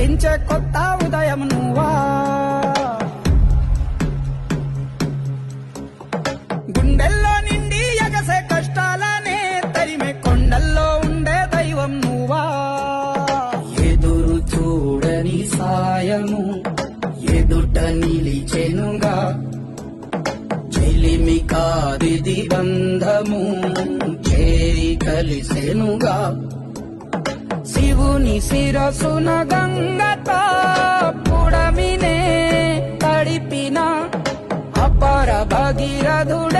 పండించే కొత్త ఉదయం నువ్వా. గుండెల్లో నిండి ఎగసే కష్టాలనే తరిమే కొండల్లో ఉండే దైవం నువ్వా. ఎదురు చూడని సాయము ఎదుట నిలిచెనుగా, చెలిమి కాదిది బంధము చేరి కలిసెనుగా. శివుని శిరసున గంగతో పుడమినే తడిపిన అపర భగీరథుడు